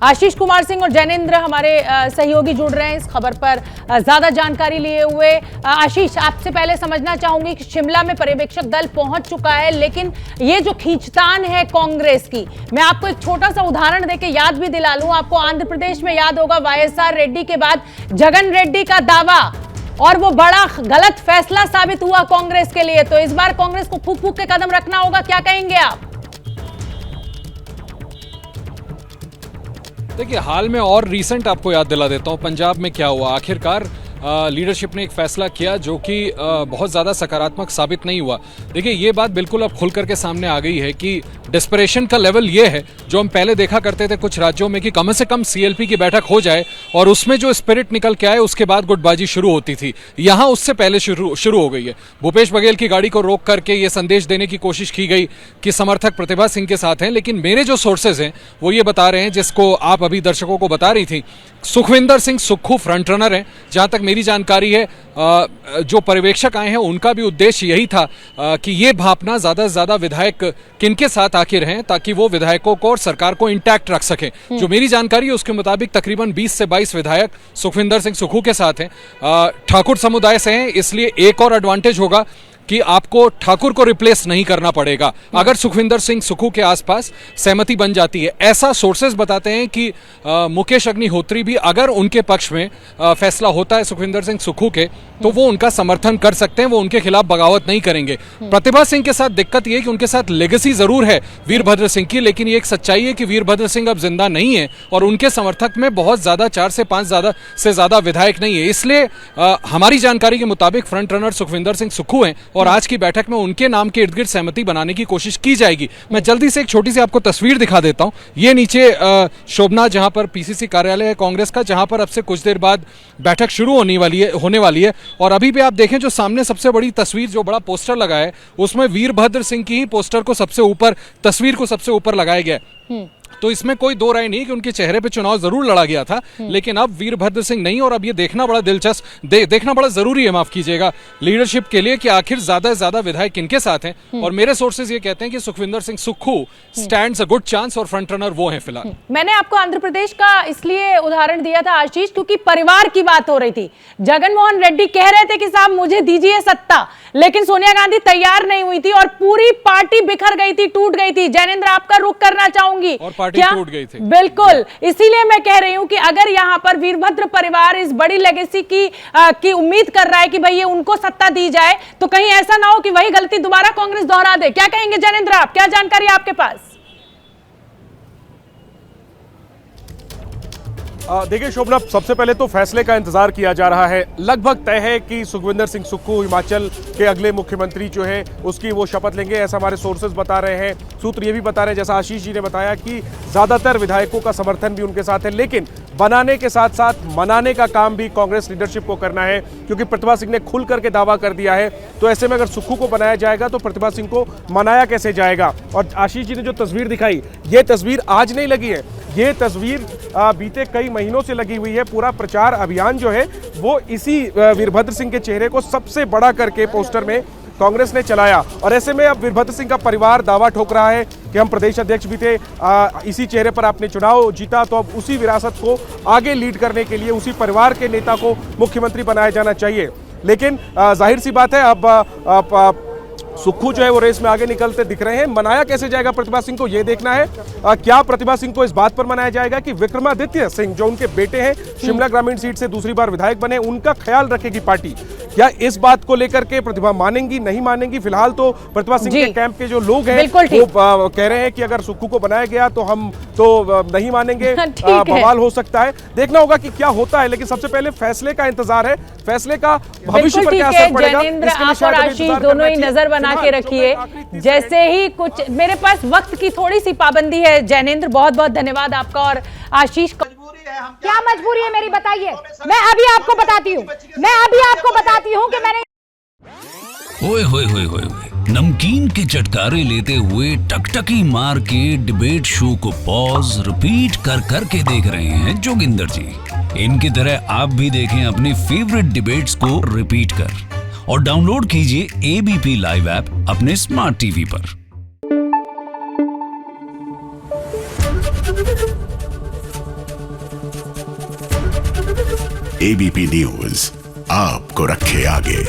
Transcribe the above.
आशीष कुमार सिंह और जैनेंद्र हमारे सहयोगी जुड़ रहे हैं इस खबर पर ज्यादा जानकारी लिए हुए। आशीष, आपसे पहले समझना चाहूंगी कि शिमला में पर्यवेक्षक दल पहुंच चुका है, लेकिन ये जो खींचतान है कांग्रेस की, मैं आपको एक छोटा सा उदाहरण देके याद भी दिला लूं। आपको आंध्र प्रदेश में याद होगा YSR रेड्डी के बाद जगन रेड्डी का दावा, और वो बड़ा गलत फैसला साबित हुआ कांग्रेस के लिए। तो इस बार कांग्रेस को फूक फूक के कदम रखना होगा, क्या कहेंगे आप? देखिए, हाल में और रीसेंट आपको याद दिला देता हूं पंजाब में क्या हुआ। आखिरकार लीडरशिप ने एक फैसला किया जो कि बहुत ज़्यादा सकारात्मक साबित नहीं हुआ। देखिए, ये बात बिल्कुल अब खुल करके सामने आ गई है कि डेस्परेशन का लेवल ये है जो हम पहले देखा करते थे कुछ राज्यों में कि कम से कम CLP की बैठक हो जाए और उसमें जो स्पिरिट निकल के आए उसके बाद गुटबाजी शुरू होती थी। यहाँ उससे पहले शुरू हो गई है। भूपेश बघेल की गाड़ी को रोक करके ये संदेश देने की कोशिश की गई कि समर्थक प्रतिभा सिंह के साथ हैं, लेकिन मेरे जो सोर्सेज हैं वो ये बता रहे हैं, जिसको आप अभी दर्शकों को बता रही थी, सुखविंदर सिंह सुक्खू फ्रंट रनर हैं। जहाँ तक मेरी जानकारी है, जो पर्यवेक्षक आए हैं उनका भी उद्देश्य यही था कि ये भापना ज़्यादा से ज़्यादा विधायक किनके साथ आखिर हैं, ताकि वो विधायकों को और सरकार को इंटैक्ट रख सकें। जो मेरी जानकारी है उसके मुताबिक तकरीबन 20 से 22 विधायक सुखविंदर सिंह सुक्खू के साथ हैं। ठाकुर समुदाय से हैं, इसलिए एक और एडवांटेज होगा कि आपको ठाकुर को रिप्लेस नहीं करना पड़ेगा अगर सुखविंदर सिंह सुक्खू के आसपास सहमति बन जाती है। ऐसा सोर्सेज बताते हैं कि मुकेश अग्निहोत्री भी अगर उनके पक्ष में फैसला होता है सुखविंदर सिंह सुक्खू के, तो वो उनका समर्थन कर सकते हैं, वो उनके खिलाफ बगावत नहीं करेंगे। प्रतिभा सिंह के साथ दिक्कत ये है कि उनके साथ लेगेसी जरूर है वीरभद्र सिंह की, लेकिन ये एक सच्चाई है कि वीरभद्र सिंह अब जिंदा नहीं है और उनके समर्थक में बहुत ज्यादा 4 से 5 से ज्यादा विधायक नहीं है। इसलिए हमारी जानकारी के मुताबिक फ्रंट रनर सुखविंदर सिंह सुक्खू हैं और आज की बैठक में उनके नाम के इर्द गिर्द सहमति बनाने की कोशिश की जाएगी। मैं जल्दी से एक छोटी सी आपको तस्वीर दिखा देता हूं। ये नीचे शोभना, जहां पर PCC कार्यालय है कांग्रेस का, जहां पर अब से कुछ देर बाद बैठक शुरू होने वाली है। और अभी भी आप देखें, जो सामने सबसे बड़ी तस्वीर, जो बड़ा पोस्टर लगा है, उसमें वीरभद्र सिंह की ही पोस्टर को सबसे ऊपर, तस्वीर को सबसे ऊपर लगाया गया है। तो इसमें कोई दो राय नहीं कि उनके चेहरे पे चुनाव जरूर लड़ा गया था, लेकिन अब वीरभद्र सिंह नहीं। और अब ये देखना बड़ा दिलचस्प, देखना बड़ा जरूरी है, माफ कीजिएगा, लीडरशिप के लिए कि आखिर ज्यादा से ज्यादा विधायक किनके साथ हैं। और मेरे सोर्सेज ये कहते हैं कि Sukhvinder Singh Sukhu stands a good chance और फ्रंट रनर वो हैं फिलहाल। मैंने आपको आंध्र प्रदेश का इसलिए उदाहरण दिया था आशीष, क्योंकि परिवार की बात हो रही थी। जगन मोहन रेड्डी कह रहे थे कि साहब मुझे दीजिए सत्ता, लेकिन सोनिया गांधी तैयार नहीं हुई थी और पूरी पार्टी बिखर गई थी, टूट गई थी। जैनेंद्र, आपका रुख करना चाहूंगी। और पार्टी टूट गई थी, बिल्कुल। इसीलिए मैं कह रही हूं कि अगर यहां पर वीरभद्र परिवार इस बड़ी लेगेसी की उम्मीद कर रहा है कि भाई ये उनको सत्ता दी जाए, तो कहीं ऐसा ना हो कि वही गलती दोबारा कांग्रेस दोहरा दे। क्या कहेंगे जैनेंद्र, आप, क्या जानकारी आपके पास? देखिए शोभना, सबसे पहले तो फैसले का इंतजार किया जा रहा है। लगभग तय है कि सुखविंदर सिंह सुक्खू हिमाचल के अगले मुख्यमंत्री जो है उसकी वो शपथ लेंगे, ऐसा हमारे सोर्सेज बता रहे हैं। सूत्र ये भी बता रहे हैं, जैसा आशीष जी ने बताया, कि ज्यादातर विधायकों का समर्थन भी उनके साथ है, लेकिन बनाने के साथ साथ मनाने का काम भी कांग्रेस लीडरशिप को करना है, क्योंकि प्रतिभा सिंह ने खुल करके दावा कर दिया है। तो ऐसे में अगर सुक्खू को बनाया जाएगा तो प्रतिभा सिंह को मनाया कैसे जाएगा? और आशीष जी ने जो तस्वीर दिखाई, ये तस्वीर आज नहीं लगी है, ये तस्वीर बीते कई महीनों से लगी हुई है। पूरा प्रचार अभियान जो है वो इसी वीरभद्र सिंह के चेहरे को सबसे बड़ा करके पोस्टर में कांग्रेस ने चलाया। और ऐसे में अब वीरभद्र सिंह का परिवार दावा ठोक रहा है कि हम प्रदेश अध्यक्ष भी थे, इसी चेहरे पर आपने चुनाव जीता, तो अब उसी विरासत को आगे लीड करने के लिए उसी परिवार के नेता को मुख्यमंत्री बनाया जाना चाहिए। लेकिन जाहिर सी बात है, अब सुक्खू जो है वो रेस में आगे निकलते दिख रहे हैं। मनाया कैसे जाएगा प्रतिभा सिंह को, ये देखना है। क्या प्रतिभा सिंह को इस बात पर मनाया जाएगा कि विक्रमादित्य सिंह, जो उनके बेटे हैं, शिमला ग्रामीण सीट से दूसरी बार विधायक बने, उनका ख्याल रखेगी पार्टी? क्या इस बात को लेकर के प्रतिभा मानेंगी, नहीं मानेंगी? फिलहाल तो प्रतिभा सिंह के कैंप के जो लोग हैं वो कह रहे हैं कि अगर सुक्खू को बनाया गया तो हम तो नहीं मानेंगे, बवाल हो सकता है। देखना होगा कि क्या होता है, लेकिन सबसे पहले फैसले का इंतजार है। फैसले का भविष्य पर क्या असर पड़ेगा, आप और आशीष दोनों ही नजर बना के रखिए। जैसे ही कुछ, मेरे पास वक्त की थोड़ी सी पाबंदी है। जैनेंद्र, बहुत बहुत धन्यवाद आपका। और आशीष, क्या मजबूरी है मेरी, बताइए। मैं अभी आपको बताती हूँ कि मैंने ओए होए होए होए, नमकीन के चटकारे लेते हुए टकटकी मार के डिबेट शो को पॉज रिपीट कर करके देख रहे हैं जोगिंदर जी। इनकी तरह आप भी देखें अपनी फेवरेट डिबेट्स को रिपीट कर, और डाउनलोड कीजिए ABP लाइव ऐप अपने स्मार्ट टीवी पर। एबीपी न्यूज आपको रखे आगे।